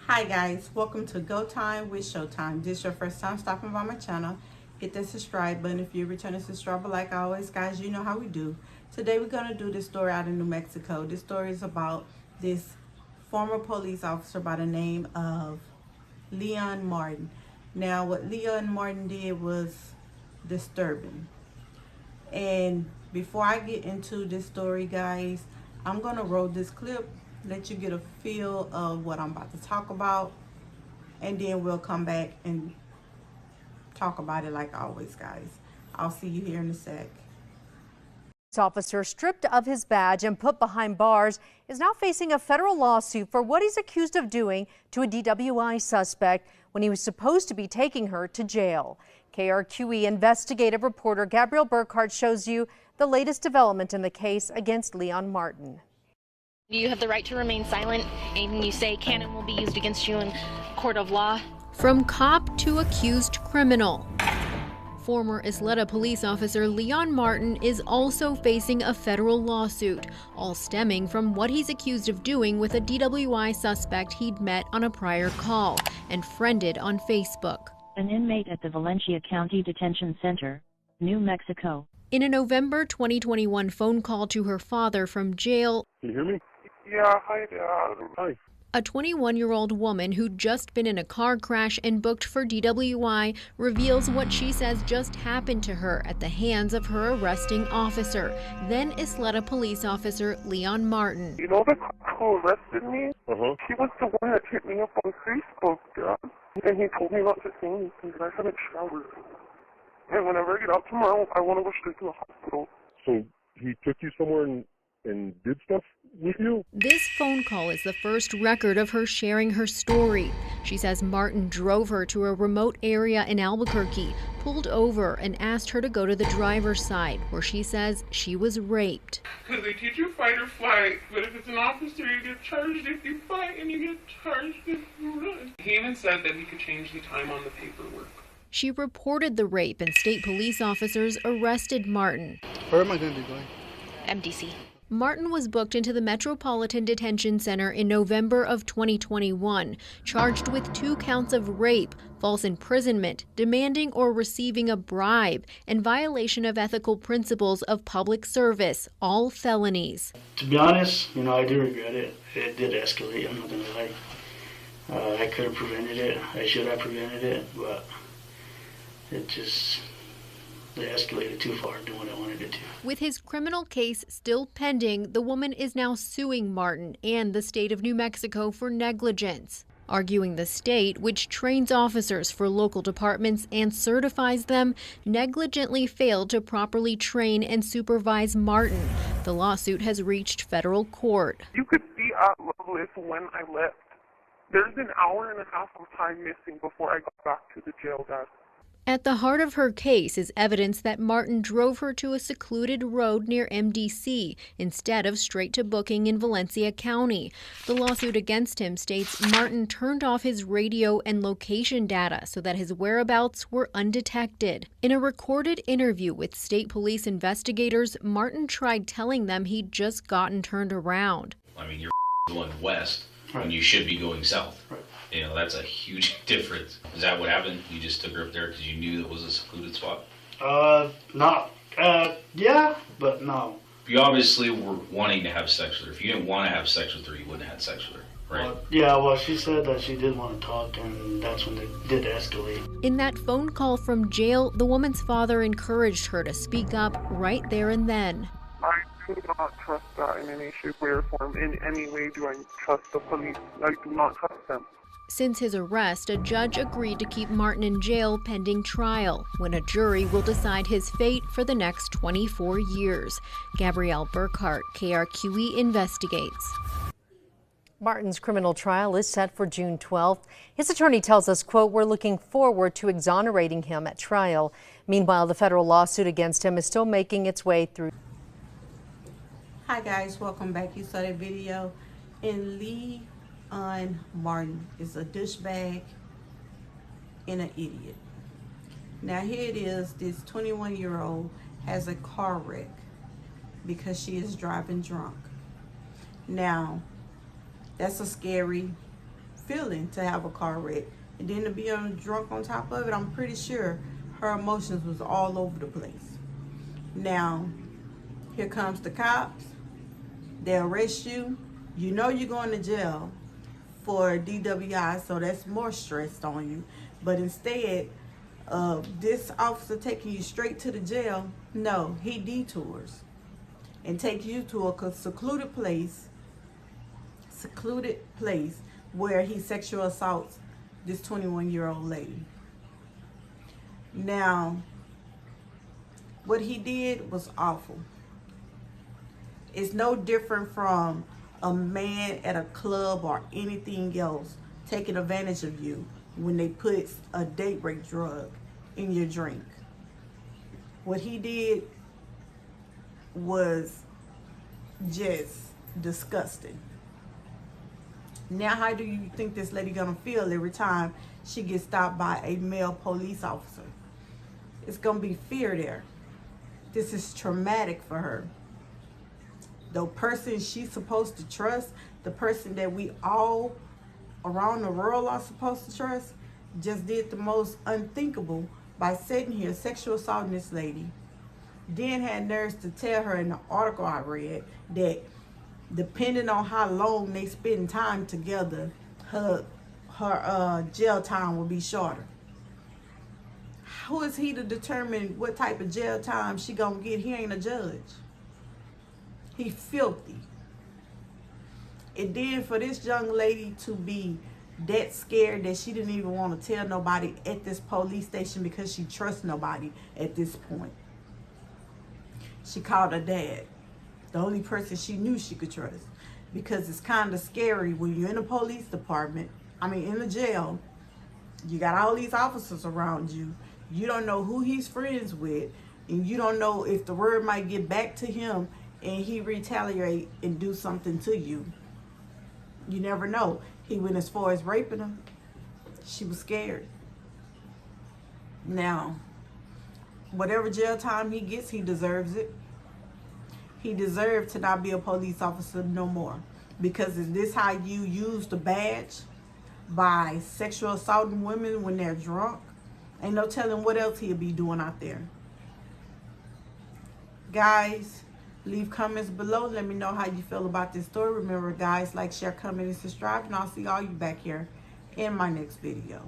Hi guys, welcome to Go Time with Showtime. This is your first time stopping by my channel. Hit that subscribe button if you're a returning subscriber. Like always, guys, you know how we do. Today we're going to do this story out in New Mexico. This story is about this former police officer by the name of Leon Martin. Now, what Leon Martin did was disturbing. And before I get into this story, guys, I'm going to roll this clip, let you get a feel of what I'm about to talk about, and then we'll come back and talk about it like always, guys. I'll see you here in a sec. Officer stripped of his badge and put behind bars is now facing a federal lawsuit for what he's accused of doing to a DWI suspect when he was supposed to be taking her to jail. KRQE investigative reporter Gabrielle Burkhart shows you the latest development in the case against Leon Martin. You have the right to remain silent. Anything you say can and will be used against you in court of law. From cop to accused criminal. Former Isleta police officer Leon Martin is also facing a federal lawsuit, all stemming from what he's accused of doing with a DWI suspect he'd met on a prior call and friended on Facebook. An inmate at the Valencia County Detention Center, New Mexico. In a November 2021 phone call to her father from jail, can you hear me? Yeah, hi, Dad. Hi. A 21-year-old woman who'd just been in a car crash and booked for DWI reveals what she says just happened to her at the hands of her arresting officer, then Isleta police officer Leon Martin. You know the cop who arrested me? He was the one that hit me up on Facebook, Dad. And he told me not to say anything because I haven't showered. And whenever I get out tomorrow, I want to go straight to the hospital. So he took you somewhere and did stuff with you? This phone call is the first record of her sharing her story. She says Martin drove her to a remote area in Albuquerque, pulled over, and asked her to go to the driver's side, where she says she was raped. Because they teach you fight or flight, but if it's an officer, you get charged if you fight and you get charged if you run. He even said that he could change the time on the paperwork. She reported the rape, and state police officers arrested Martin. Where am I going to be going? MDC. Martin was booked into the Metropolitan Detention Center in November of 2021, charged with 2 counts of rape, false imprisonment, demanding or receiving a bribe, and violation of ethical principles of public service, all felonies. To be honest, I do regret it. It did escalate, I'm not going to lie. I could have prevented it. I should have prevented it, but they escalated too far than what I wanted it to. With his criminal case still pending, the woman is now suing Martin and the state of New Mexico for negligence, arguing the state, which trains officers for local departments and certifies them, negligently failed to properly train and supervise Martin. The lawsuit has reached federal court. You could be at Loveless when I left. There's an hour and a half of time missing before I got back to the jail, Dad. At the heart of her case is evidence that Martin drove her to a secluded road near MDC instead of straight to booking in Valencia County. The lawsuit against him states Martin turned off his radio and location data so that his whereabouts were undetected. In a recorded interview with state police investigators, Martin tried telling them he'd just gotten turned around. I mean, you're going west when you should be going south. Right. That's a huge difference. Is that what happened? You just took her up there because you knew it was a secluded spot? Yeah, but no. You obviously were wanting to have sex with her. If you didn't want to have sex with her, you wouldn't have had sex with her, right? She said that she did want to talk, and that's when they did escalate. In that phone call from jail, the woman's father encouraged her to speak up right there and then. I do not trust that in any shape, way, or form. In any way do I trust the police. I do not trust them. Since his arrest, a judge agreed to keep Martin in jail pending trial, when a jury will decide his fate for the next 24 years. Gabrielle Burkhart, KRQE Investigates. Martin's criminal trial is set for June 12th. His attorney tells us, quote, "We're looking forward to exonerating him at trial." Meanwhile, the federal lawsuit against him is still making its way through. Hi guys, welcome back. You saw that video. And Leon Martin is a douchebag and an idiot. Now here it is, this 21-year-old has a car wreck because she is driving drunk. Now, that's a scary feeling to have a car wreck. And then to be drunk on top of it, I'm pretty sure her emotions was all over the place. Now, here comes the cops. They arrest you. You know you're going to jail for DWI, so that's more stressed on you. But instead of this officer taking you straight to the jail, no, he detours and takes you to a secluded place where he sexual assaults this 21-year-old lady. Now, what he did was awful. It's no different from a man at a club or anything else taking advantage of you when they put a date rape drug in your drink. What he did was just disgusting. Now, how do you think this lady gonna feel every time she gets stopped by a male police officer? It's gonna be fear there. This is traumatic for her. The person she's supposed to trust, the person that we all around the world are supposed to trust, just did the most unthinkable by sitting here sexual assaulting this lady. Then had nerves to tell her in the article I read that depending on how long they spend time together, her jail time will be shorter. Who is he to determine what type of jail time she gonna get? He ain't a judge. He filthy. And then for this young lady to be that scared that she didn't even want to tell nobody at this police station because she trusts nobody at this point. She called her dad, the only person she knew she could trust, because it's kind of scary when you're in a police department, in the jail, you got all these officers around you, you don't know who he's friends with, and you don't know if the word might get back to him and he retaliate and do something to you. You never know. He went as far as raping her. She was scared. Now, whatever jail time he gets, he deserves it. He deserved to not be a police officer no more. Because is this how you use the badge? By sexual assaulting women when they're drunk? Ain't no telling what else he'll be doing out there. Guys, leave comments below. Let me know how you feel about this story. Remember, guys, like, share, comment, and subscribe. And I'll see all you back here in my next video.